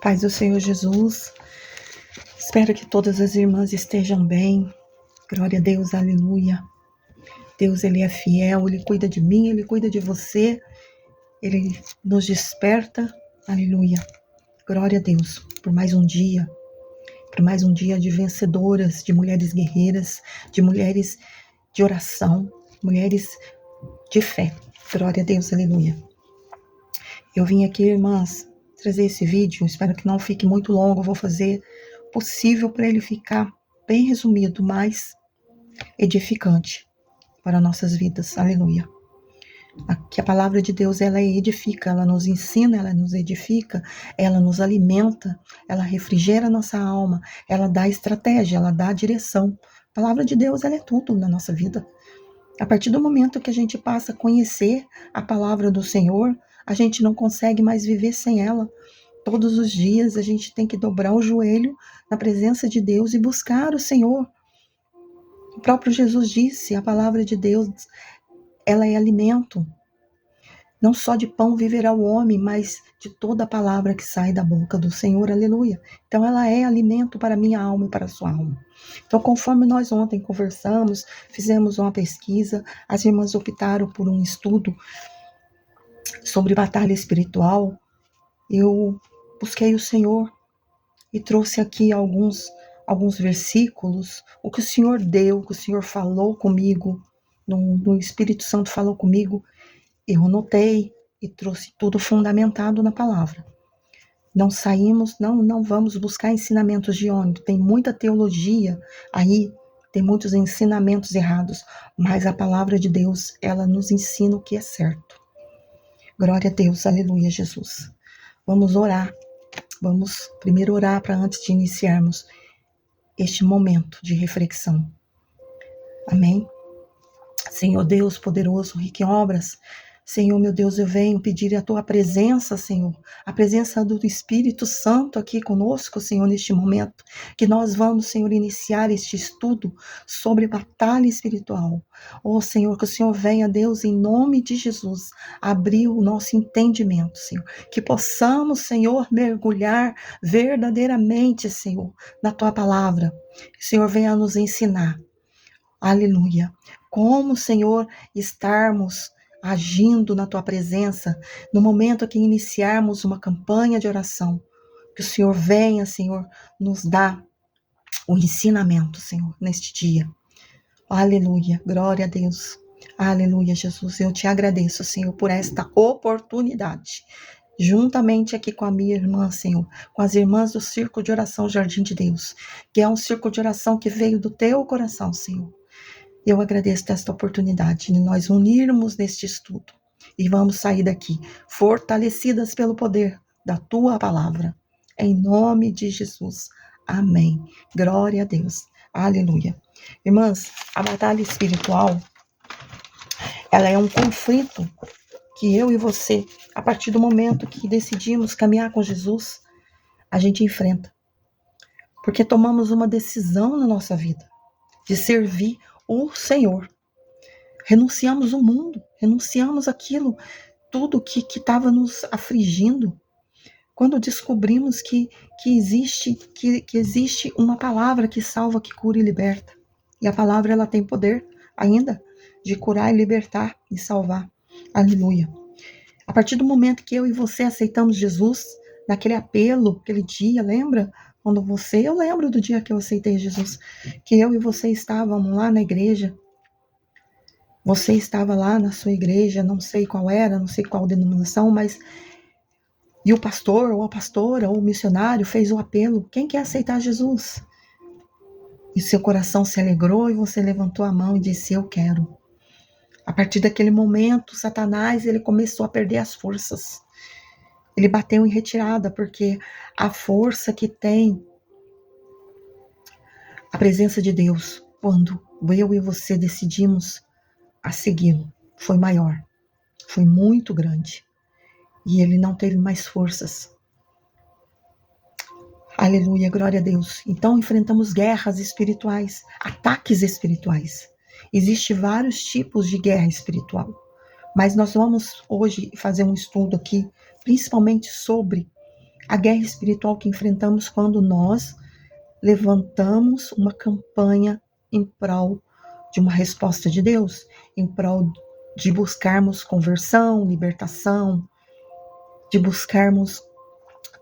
Paz do Senhor Jesus, espero que todas as irmãs estejam bem. Glória a Deus, aleluia. Deus, Ele é fiel, Ele cuida de mim, Ele cuida de você, Ele nos desperta, aleluia. Glória a Deus, por mais um dia de vencedoras, de mulheres guerreiras, de mulheres de oração, mulheres de fé. Glória a Deus, aleluia. Eu vim aqui, irmãs, trazer esse vídeo, espero que não fique muito longo, eu vou fazer o possível para ele ficar bem resumido, mas edificante para nossas vidas, aleluia. Que a palavra de Deus, ela edifica, ela nos ensina, ela nos edifica, ela nos alimenta, ela refrigera a nossa alma, ela dá estratégia, ela dá direção. A palavra de Deus, ela é tudo na nossa vida. A partir do momento que a gente passa a conhecer a palavra do Senhor, a gente não consegue mais viver sem ela. Todos os dias a gente tem que dobrar o joelho na presença de Deus e buscar o Senhor. O próprio Jesus disse, a palavra de Deus, ela é alimento. Não só de pão viverá o homem, mas de toda a palavra que sai da boca do Senhor, aleluia. Então ela é alimento para a minha alma e para a sua alma. Então, conforme nós ontem conversamos, fizemos uma pesquisa, as irmãs optaram por um estudo sobre batalha espiritual. Eu busquei o Senhor e trouxe aqui alguns versículos, o que o Senhor deu, o que o Senhor falou comigo, no Espírito Santo falou comigo. Eu anotei e trouxe tudo fundamentado na palavra. Não saímos, não vamos buscar ensinamentos de ônibus. Tem muita teologia aí, tem muitos ensinamentos errados, mas a palavra de Deus, ela nos ensina o que é certo. Glória a Deus, aleluia, Jesus. Vamos orar. Vamos primeiro orar para antes de iniciarmos este momento de reflexão. Amém? Senhor Deus poderoso, rico em obras, Senhor, meu Deus, eu venho pedir a Tua presença, Senhor, a presença do Espírito Santo aqui conosco, Senhor, neste momento, que nós vamos, Senhor, iniciar este estudo sobre batalha espiritual. Oh, Senhor, que o Senhor venha, Deus, em nome de Jesus, abrir o nosso entendimento, Senhor, que possamos, Senhor, mergulhar verdadeiramente, Senhor, na Tua palavra. Que o Senhor venha nos ensinar. Aleluia. Como, Senhor, estarmos agindo na Tua presença, no momento que iniciarmos uma campanha de oração, que o Senhor venha, Senhor, nos dar o ensinamento, Senhor, neste dia. Aleluia, glória a Deus. Aleluia, Jesus, eu te agradeço, Senhor, por esta oportunidade, juntamente aqui com a minha irmã, Senhor, com as irmãs do Círculo de Oração Jardim de Deus, que é um círculo de oração que veio do Teu coração, Senhor. Eu agradeço esta oportunidade de nós unirmos neste estudo e vamos sair daqui fortalecidas pelo poder da Tua palavra. Em nome de Jesus. Amém. Glória a Deus. Aleluia. Irmãs, a batalha espiritual, ela é um conflito que eu e você, a partir do momento que decidimos caminhar com Jesus, a gente enfrenta. Porque tomamos uma decisão na nossa vida de servir o Senhor. Renunciamos o mundo, renunciamos aquilo, tudo que estava nos afligindo. Quando descobrimos que existe uma palavra que salva, que cura e liberta. E a palavra, ela tem poder ainda de curar e libertar e salvar. Aleluia. A partir do momento que eu e você aceitamos Jesus, naquele apelo, aquele dia, lembra? Eu lembro do dia que eu aceitei Jesus, que eu e você estávamos lá na igreja. Você estava lá na sua igreja, não sei qual era, não sei qual denominação, mas... E o pastor, ou a pastora, ou o missionário fez o apelo. Quem quer aceitar Jesus? E seu coração se alegrou e você levantou a mão e disse, eu quero. A partir daquele momento, Satanás, ele começou a perder as forças. Ele bateu em retirada, porque a força que tem a presença de Deus, quando eu e você decidimos a segui-lo, foi maior, foi muito grande. E ele não teve mais forças. Aleluia, glória a Deus. Então enfrentamos guerras espirituais, ataques espirituais. Existem vários tipos de guerra espiritual. Mas nós vamos hoje fazer um estudo aqui, principalmente sobre A guerra espiritual que enfrentamos quando nós levantamos uma campanha em prol de uma resposta de Deus, em prol de buscarmos conversão, libertação, de buscarmos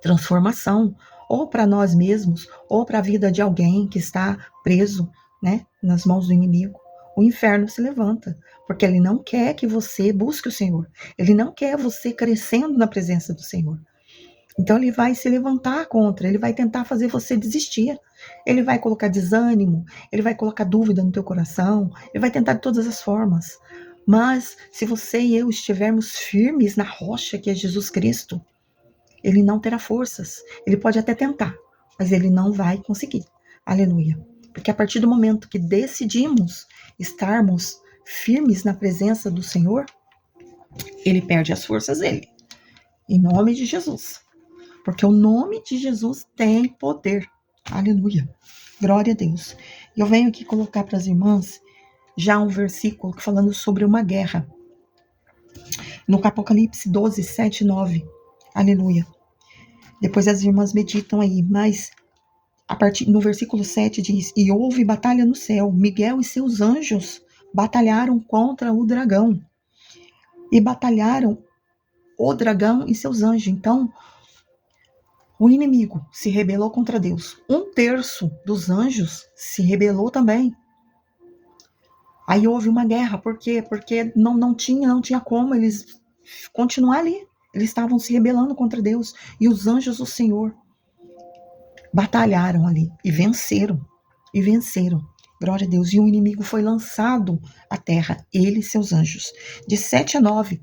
transformação, ou para nós mesmos, ou para a vida de alguém que está preso, né, nas mãos do inimigo. O inferno se levanta, porque ele não quer que você busque o Senhor. Ele não quer você crescendo na presença do Senhor. Então ele vai se levantar contra, ele vai tentar fazer você desistir. Ele vai colocar desânimo, ele vai colocar dúvida no teu coração, ele vai tentar de todas as formas. Mas se você e eu estivermos firmes na rocha que é Jesus Cristo, ele não terá forças. Ele pode até tentar, mas ele não vai conseguir. Aleluia. Porque a partir do momento que decidimos estarmos firmes na presença do Senhor, ele perde as forças dele. Em nome de Jesus. Porque o nome de Jesus tem poder. Aleluia. Glória a Deus. Eu venho aqui colocar para as irmãs já um versículo falando sobre uma guerra. No Apocalipse 12, 7 e 9. Aleluia. Depois as irmãs meditam aí, mas no versículo 7 diz: E houve batalha no céu, Miguel e seus anjos batalharam contra o dragão. E batalharam o dragão e seus anjos. Então, o inimigo se rebelou contra Deus. 1/3 dos anjos se rebelou também. Aí houve uma guerra. Por quê? Porque não tinha como eles continuar ali. Eles estavam se rebelando contra Deus. E os anjos do Senhor batalharam ali e venceram. E venceram. Glória a Deus. E o inimigo foi lançado à terra, ele e seus anjos. De 7 a 9,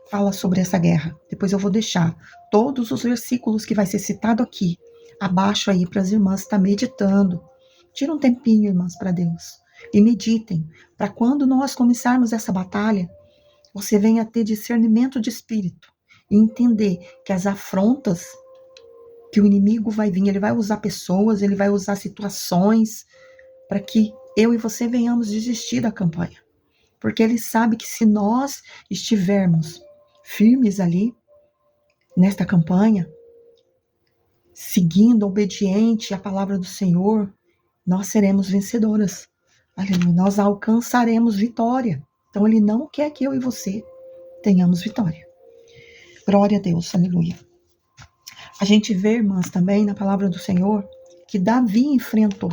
fala sobre essa guerra. Depois eu vou deixar todos os versículos que vai ser citado aqui, abaixo aí para as irmãs estar meditando. Tira um tempinho, irmãs, para Deus. E meditem, para quando nós começarmos essa batalha, você venha ter discernimento de espírito e entender que as afrontas que o inimigo vai vir, ele vai usar pessoas, ele vai usar situações para que eu e você venhamos desistir da campanha. Porque ele sabe que se nós estivermos firmes ali, nesta campanha, seguindo, obediente à palavra do Senhor, nós seremos vencedoras. Aleluia. Nós alcançaremos vitória. Então ele não quer que eu e você tenhamos vitória. Glória a Deus. Aleluia. A gente vê, irmãs, também na palavra do Senhor, que Davi enfrentou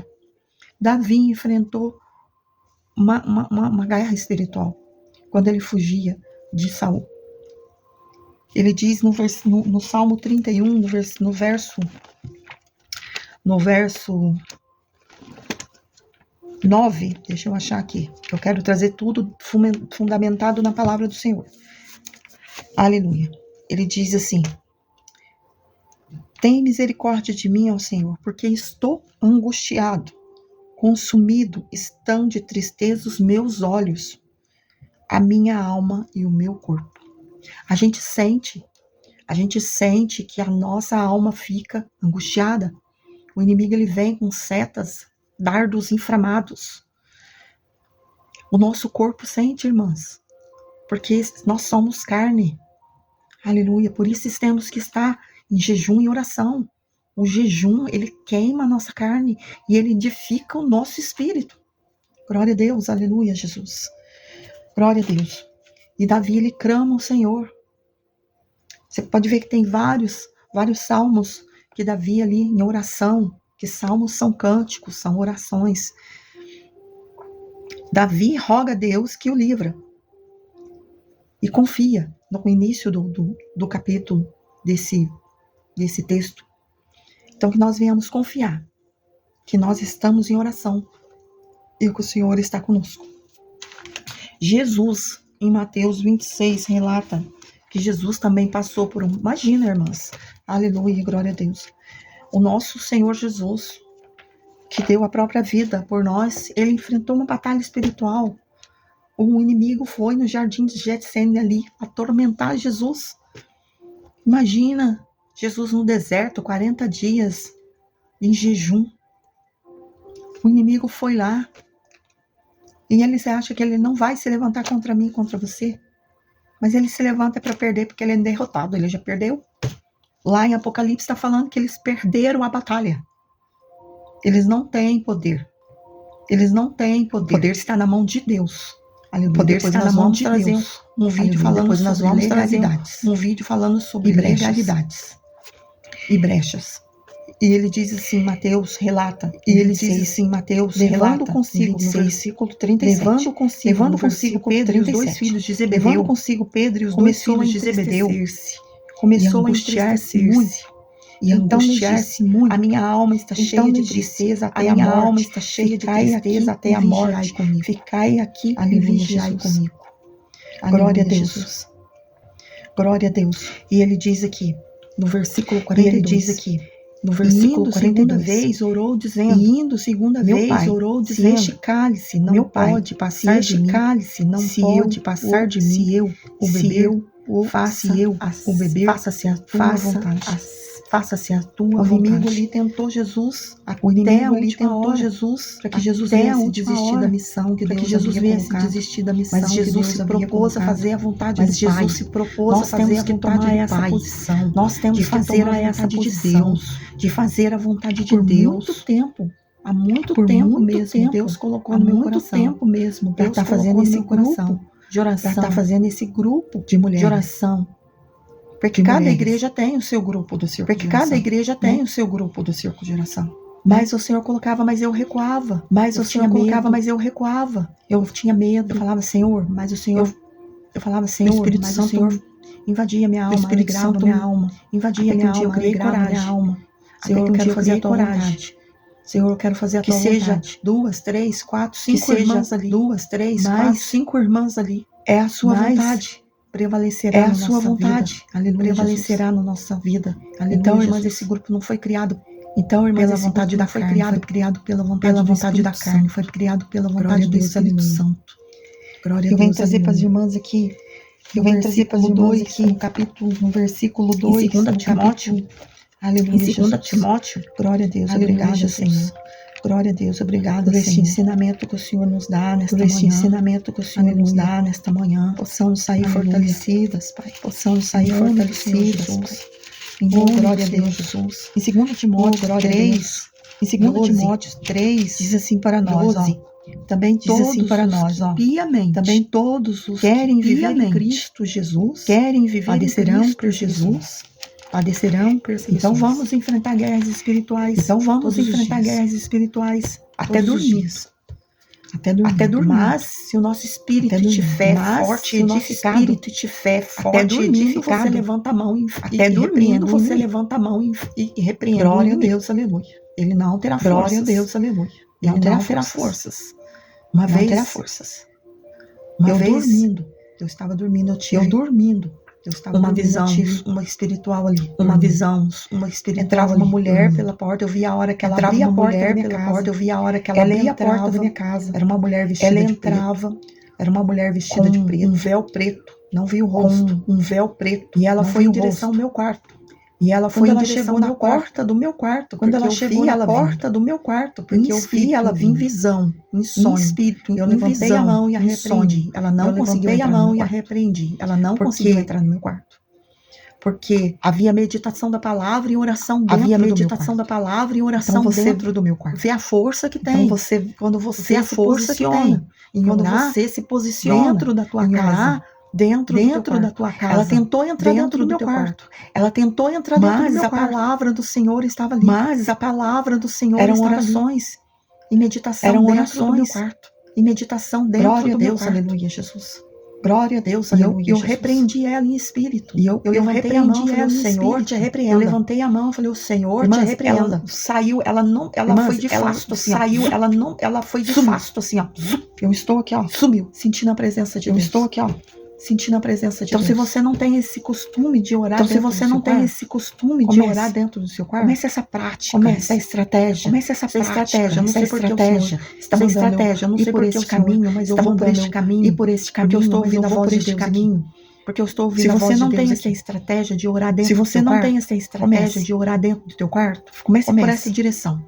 uma guerra espiritual, quando ele fugia de Saul. Ele diz no Salmo 31, no verso 9, deixa eu achar aqui, eu quero trazer tudo fundamentado na palavra do Senhor. Aleluia. Ele diz assim: Tem misericórdia de mim, ó Senhor, porque estou angustiado. Consumido estão de tristeza os meus olhos, a minha alma e o meu corpo. A gente sente que a nossa alma fica angustiada. O inimigo ele vem com setas, dardos inflamados. O nosso corpo sente, irmãs, porque nós somos carne. Aleluia. Por isso temos que estar em jejum e oração. O jejum, ele queima a nossa carne e ele edifica o nosso espírito. Glória a Deus, aleluia, Jesus. Glória a Deus. E Davi, ele clama ao Senhor. Você pode ver que tem vários salmos que Davi ali em oração, que salmos são cânticos, são orações. Davi roga a Deus que o livra. E confia no início do capítulo desse texto. Então, que nós venhamos confiar que nós estamos em oração e que o Senhor está conosco. Jesus, em Mateus 26, relata que Jesus também passou por Imagina, irmãs. Aleluia, glória a Deus. O nosso Senhor Jesus, que deu a própria vida por nós, ele enfrentou uma batalha espiritual. O inimigo foi no jardim de Getsêmani ali atormentar Jesus. Imagina Jesus no deserto, 40 dias em jejum. O inimigo foi lá. E ele acha que ele não vai se levantar contra mim, contra você. Mas ele se levanta para perder, porque ele é derrotado, ele já perdeu. Lá em Apocalipse está falando que eles perderam a batalha. Eles não têm poder. Eles não têm poder. O poder está na mão de Deus. O poder está na mão de Deus. Um vídeo falando sobre legalidades. Um vídeo falando sobre legalidades e brechas. E ele diz assim, Mateus relata. E ele diz assim, Mateus levando consigo no versículo 37. Levando consigo Pedro e os dois filhos de Zebedeu. Levando consigo Pedro e os dois filhos de Zebedeu. Começou a angustiar-se muito. E angustiar-se muito. A minha alma está cheia de tristeza até a morte. A minha alma está cheia de tristeza até a morte. Ficai aqui e vigiai comigo. Glória a Deus. Glória a Deus. E ele diz aqui, no versículo 42. E ele diz aqui, no versículo 42, vez orou dizendo, indo segunda vez pai, orou dizendo, se este cálice não pode passar de mim, cálice não pode passar de mim, se eu o beber, faça-se a tua vontade. Faça-se a tua vontade. O inimigo ali tentou Jesus, o inimigo ali tentou Jesus, para que Jesus viesse desistir da missão que Deus havia colocado. Mas Jesus se propôs a fazer a vontade do Pai. Jesus se propôs a fazer a vontade do Pai. Nós temos que fazer essa posição de fazer a vontade de Deus. Muito tempo. Há muito tempo mesmo, Deus colocou no meu coração. Há muito tempo mesmo, Deus está fazendo esse grupo de oração. Está fazendo esse grupo de mulheres de oração. Porque cada igreja tem o seu grupo do circo de oração. Porque cada igreja tem o seu grupo do circo de oração. Mas o Senhor colocava, mas eu recuava. Mas o Senhor colocava, mas eu recuava. Eu tinha medo. Eu falava, Senhor, mas o Senhor... Eu falava, Senhor, o Espírito Santo, o Senhor invadia minha alma, alegrava minha alma. Invadia minha alma, alegrava minha alma. Senhor, eu quero fazer a tua vontade. Senhor, eu quero fazer a tua vontade. Que seja 2, 3, 4, 5 irmãs ali. 2, 3, 4, 5 irmãs ali. É a sua vontade. Prevalecerá a sua vontade, aleluia, prevalecerá na nossa vida. Aleluia, então, irmãs, esse grupo não foi criado pela vontade da carne, foi criado pela vontade da carne, foi criado pela vontade do Espírito Santo. Glória a Deus. Eu venho trazer para as irmãs aqui, eu venho trazer para as irmãs aqui, no versículo 2, em 2 Timóteo, aleluia, em 2 Timóteo, glória a Deus, obrigada, Senhor. Glória a Deus, obrigada por este ensinamento que o Senhor nos dá nesta manhã. Por este ensinamento que o Senhor nos dá nesta manhã. Possamos sair fortalecidas, Pai. Possamos sair fortalecidas, Pai. Em glória a Deus, Jesus. Em 2 Timóteo 3, em 2 Timóteo 3, diz assim para nós, também diz assim para nós, piamente. Também todos os querem viver em Cristo Jesus, querem viver padecerão por Jesus. Padecerão perseguições. Então vamos enfrentar guerras espirituais. Então vamos enfrentar guerras espirituais até dormir. Até dormir. Mas se o nosso espírito tiver forte, até dormindo você levanta a mão e repreende. Você levanta a mão e repreende. Glória a Deus, aleluia. Ele não terá forças. Glória a Deus, aleluia. Ele não terá forças. Uma vez terá forças. Eu dormindo. Eu estava dormindo. Eu dormindo. Eu estava uma visão, uma espiritual ali, uma visão, uma espiritual. Entrava uma mulher pela porta, eu via a hora que ela abria a porta da minha casa. Eu via a hora que ela abria a porta da minha casa. Era uma mulher vestida de preto. Era uma mulher vestida de preto, um véu preto. Não vi o rosto, um véu preto. E ela foi em direção ao meu quarto. E ela foi em direção à porta do meu quarto. Quando ela chegou na porta do meu quarto, porque eu vi ela vir em visão, em sonho. Eu levantei a mão e a repreendi. Ela não conseguiu entrar no meu quarto. Ela não conseguiu entrar no meu quarto. Porque havia meditação da palavra e oração dentro do meu quarto. Havia meditação da palavra e oração dentro do meu quarto. Vê a força que tem. Então quando você se posiciona, quando você se posiciona dentro da tua casa, dentro da tua casa. Ela tentou entrar dentro do meu quarto. Ela tentou entrar dentro do meu quarto. Mas a palavra do Senhor estava ali. Mas a palavra do Senhor eram orações e meditação dentro do meu quarto. E meditação dentro do meu quarto. Aleluia, Jesus. Glória a Deus, aleluia. Eu repreendi ela em espírito. E eu levantei a mão e falei, o Senhor te repreenda. Eu levantei a mão e falei, o Senhor te repreenda. Saiu, ela foi de fasto assim. Saiu, ela foi de fasto assim, ó. Eu estou aqui, ó. Sumiu. Sentindo a presença de Deus. Eu estou aqui, ó. Sentindo a presença de Deus. Então, se você não tem esse costume de orar dentro do seu quarto, orar dentro do seu quarto, comece essa prática, comece essa estratégia. Comece essa estratégia. Eu não sei porque o Senhor está me dando eu não sei por esse caminho, mas eu vou por este caminho. E por este caminho, porque eu estou ouvindo a voz de Deus caminho. Porque eu estou ouvindo a voz de Deus. Se você não tem essa estratégia de orar dentro do teu quarto, comece por essa direção.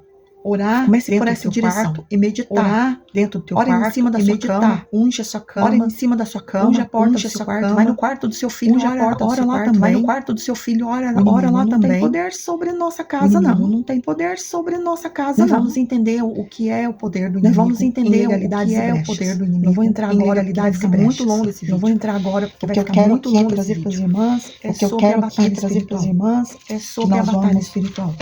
Orar, comece dentro por do essa teu direção quarto, e meditar. Orar dentro do teu Ora quarto, em cima da e sua meditar. cama, unge a sua cama, Ora em cima da sua cama, unge a porta unge do a seu sua quarto, cama, vai no quarto do seu filho, unge a porta do ora seu lá quarto, também. vai no quarto do seu filho, ora O inimigo lá não também. tem poder sobre nossa O casa, inimigo não. não tem poder sobre nossa casa, Nós não. vamos entender o que é o poder do Nós inimigo vamos em entender o legalidades que e é o brechas. poder do Não inimigo vou entrar em agora porque vai legalidades e ficar muito brechas. longo esse vídeo. Não vou entrar agora porque O vai que eu ficar quero muito aqui longo esse trazer para as vídeo. irmãs é O que eu sobre a quero batalha aqui trazer para as espiritual. irmãs é sobre a nós batalha vamos, espiritual.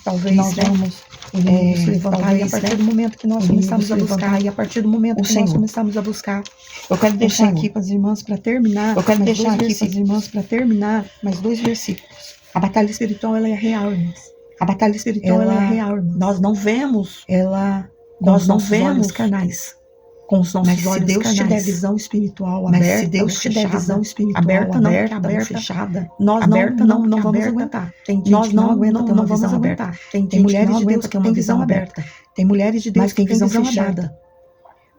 Talvez, Nós né? vamos O inimigo se levantar talvez, e a partir né? do momento que nós O inimigo começamos se a levantar buscar e a partir do momento o que nós Senhor. começamos a buscar, Eu quero deixar Senhor. aqui para as irmãs para terminar. Eu quero mais deixar dois aqui para as irmãs para terminar mais 2 versículos. A batalha espiritual ela é real, irmãs. A batalha espiritual ela é real, irmãs. Nós não vemos ela com nós os não nossos olhos vemos carnais. Com os nossos Mas se olhos Deus te der carnais. visão espiritual Mas aberta, se Deus te der visão espiritual aberta não, aberta, aberta, fechada, nós aberta não porque vamos aberta, aguentar. Tem gente Nós que não aguenta não ter uma vamos visão aguentar. aberta. Tem Tem mulheres mulheres de de Deus Deus que tem uma visão aberta. Tem mulheres de Deus Mas tem que tem visão visão fechada. aberta.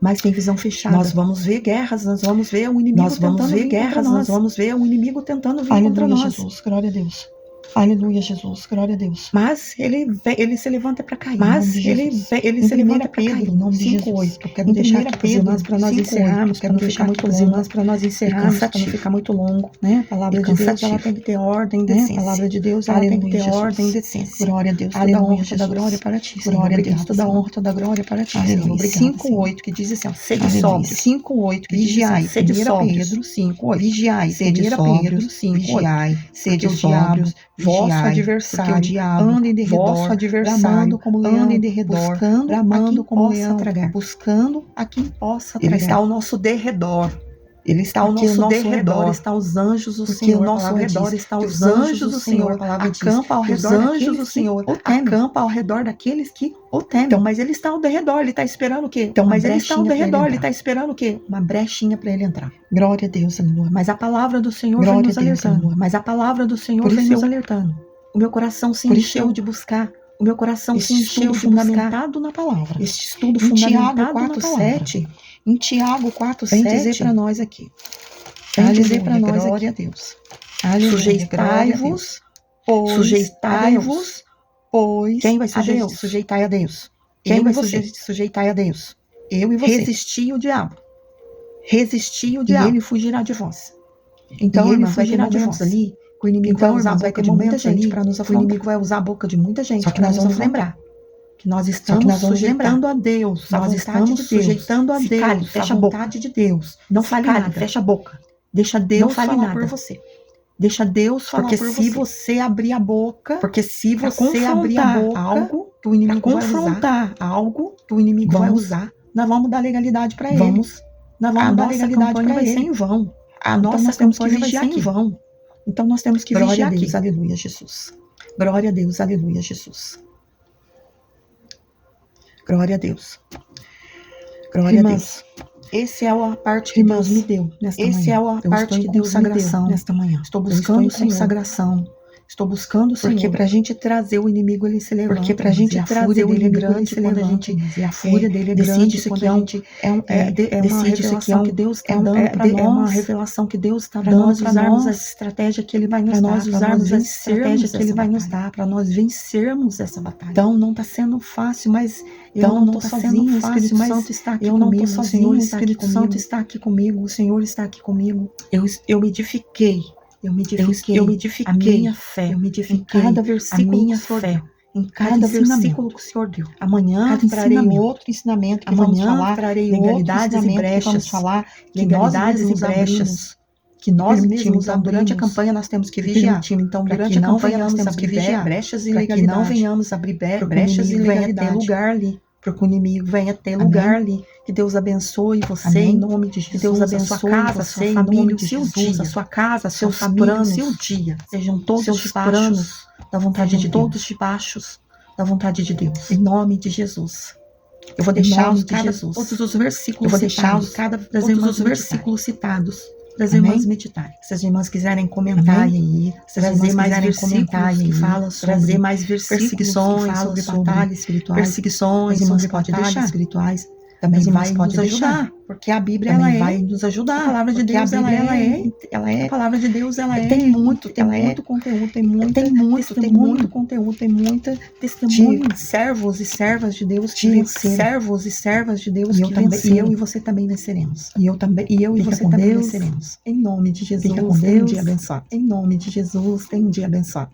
Mas tem visão fechada. Nós vamos ver guerras, nós vamos ver o inimigo Nós vamos tentando ver vir guerras, contra nós nós. Vamos ver o inimigo tentando vir Aleluia, contra nós. Jesus, glória a Deus. Aleluia, Jesus, glória a Deus. Mas ele se levanta para cair. Mas ele em se levanta para Pedro, cair. em nome de 5:8. Jesus. Eu quero Em deixar 1 aqui para as Pedro, irmãs para nós 5:8, encerrarmos, para quero não deixar ficar aqui muito para as longo, irmãs para nós encerrarmos, para não cansativo. ficar muito longo. né? A palavra E de Deus ela cansativo. tem que ter ordem e Né? decência. A palavra de Deus ela tem que ter Jesus. ordem e decência. Glória a Deus, toda Aleluia, honra, toda Jesus. glória para ti, Senhor. Glória a Deus, Obrigada, toda Senhor. honra, toda glória para ti, Aleluia, Senhor. obrigada, 5:8 que diz assim, ó, sede Aleluia. sóbrios. 5:8 que diz assim, Vigiai, ó, sede 1 sóbrios. Pedro 5:8. Vigiai, Sede 1 sóbrios, Pedro 5:8. vigiai, Porque sede o diabo, sóbrios, vosso vigiai, adversário, porque o diabo, anda em vosso derredor, adversário, bramando como leão, anda em derredor, buscando bramando a quem como possa leão, tragar. buscando A quem possa Ele tragar. está ao nosso derredor. Ele está Porque ao o nosso nosso redor, redor está os anjos do porque Senhor. o nosso A palavra redor diz está que os anjos do Senhor, a palavra diz, acampa ao que os redor anjos daqueles do que Senhor o temem. acampa ao redor daqueles que o temem. Então, mas ele está ao derredor, ele está esperando o quê? Então, mas uma ele está ao brechinha pra ele derredor, ele entrar. está esperando o quê? Uma brechinha para ele entrar. Glória a Deus, aleluia. Mas a palavra do Senhor Glória vem nos a Deus, alertando. aleluia. Mas a palavra do Senhor Por vem isso nos eu- alertando. O meu coração se Por isso encheu eu- de buscar. O meu coração se Este encheu estudo de buscar fundamentado na palavra. este estudo Em Tiago fundamentado na 4:7, palavra. Em Tiago 4:7, vem dizer para nós aqui. vem Aleluia, dizer para nós glória aqui. a Deus. Aleluia, Sujeitai-vos, sujeitai-vos, pois Quem vai a Deus. sujeitar a Deus? Quem Eu vai e você. sujeitar a Deus? Eu e você. Resistir o diabo. Resistir o E diabo. ele fugirá de vós. Então, ele irmãos, vai ter fugirá de momentos vós. ali que o inimigo Então, vai usar a irmãos, vai boca ter de muita momentos ali gente para nos que o afrontar. O inimigo inimigo vai usar a boca de muita gente Só que para nós nos vamos lembrar que nós Só que estamos nós vamos sujeitando a Deus. a Nós vontade estamos de Deus. sujeitando a Se Deus. cale, fecha a boca. vontade de Deus. Não Se fale cale, nada. fecha a boca. Deixa Deus Não fale falar nada. por você. Deixa Deus falar Porque por se você abrir a boca, Porque se pra você abrir a confrontar boca, algo que o inimigo pra vai usar, confrontar algo que o inimigo vai Vamos- usar, nós vamos dar legalidade para ele. vamos, Nós a vamos dar nossa legalidade campanha para vai ele. ser em vão. A Então nossa nós temos que campanha vai vigiar ser em aqui. vão. Então nós temos que Glória vigiar a Deus, aqui. aleluia, Jesus. Glória a Deus, aleluia, Jesus. Glória a Deus. Glória a Irmãs, Deus. Esse é a parte que irmãs, Deus me deu nesta esse manhã. é a Eu parte estou em que Deus me deu consagração nesta manhã. Estou Eu buscando estou em Senhor. consagração. Estou buscando o Senhor. Porque pra gente trazer o inimigo, ele se levanta. Porque pra gente e a trazer fúria o dele é inimigo, ele grande se quando a levanta. gente E a fúria dele é decide grande isso quando que a é um- gente é uma decide isso revelação que Deus está é um- dando é- para é nós. uma revelação que Deus está pra dando nós para usarmos nós. a estratégia que ele vai nos Para dar, nós pra usarmos a vencermos estratégia que ele essa vai nos batalha. dar, para nós vencermos essa batalha. Então não está sendo fácil, mas Então eu não não estou tá sozinho, sendo o fácil, Espírito mas Santo está aqui eu não comigo, estou o sozinho, Senhor o está aqui Espírito Santo comigo. está aqui comigo, o Senhor está aqui comigo. Eu me edifiquei Eu me edifiquei, eu me a edifiquei minha fé, eu me em edifiquei cada a versículo minha que o Senhor fé, deu, em cada cada ensinamento. versículo que o Senhor deu. Amanhã cada trarei ensinamento. outro ensinamento que Amanhã vamos falar trarei legalidades outro e ensinamento que vamos brechas, falar que legalidades nós e mesmos brechas que nós permitimos, mesmos então, durante a abrimos, campanha nós temos que vigiar. permitindo. Então, Para durante que a não campanha nós venhamos temos que abrir vigiar, brechas e para que não legalidade. venhamos abrir Para que o brechas e inimigo venha ter legalidade, lugar ali. para que o inimigo venha ter Amém? lugar ali. Que Deus abençoe você Amém? em nome de Jesus. Que Deus a abençoe sua casa, você, sua em família, nome o de seu Jesus, dia, a sua casa, a sua seus família, planos, o seu dia. sejam todos Seus debaixos planos da vontade de sejam todos debaixos da vontade de Deus. em nome de Jesus. Eu vou Em deixar nome de cada, Jesus. todos os versículos Eu vou deixar citados, das todos irmãs os versículos citados das Amém? irmãs meditarem. Se as irmãs quiserem comentar Amém? aí, se as Trazer irmãs mais quiserem versículos comentar que aí, falam trazer sobre mais versículos perseguições, que falam sobre sobre batalhas espirituais. perseguições, As irmãs sobre podem batalhas deixar. espirituais. também As irmãs vai podem nos deixar. ajudar, porque a Bíblia Também ela vai nos ajudar. A palavra de porque Deus, a Bíblia ela é a palavra de Deus ela é tem muito conteúdo, tem muito testemunho conteúdo, tem muita testemunho de servos e servas de Deus de vencer. servos e servas de Deus E eu que também- venceram. e eu E você também venceremos. E eu e Fica você com também Deus. venceremos. Em nome de Jesus. Fica com Deus. Tenha um dia Abençoado. Em nome de Jesus, tenha um dia abençoado.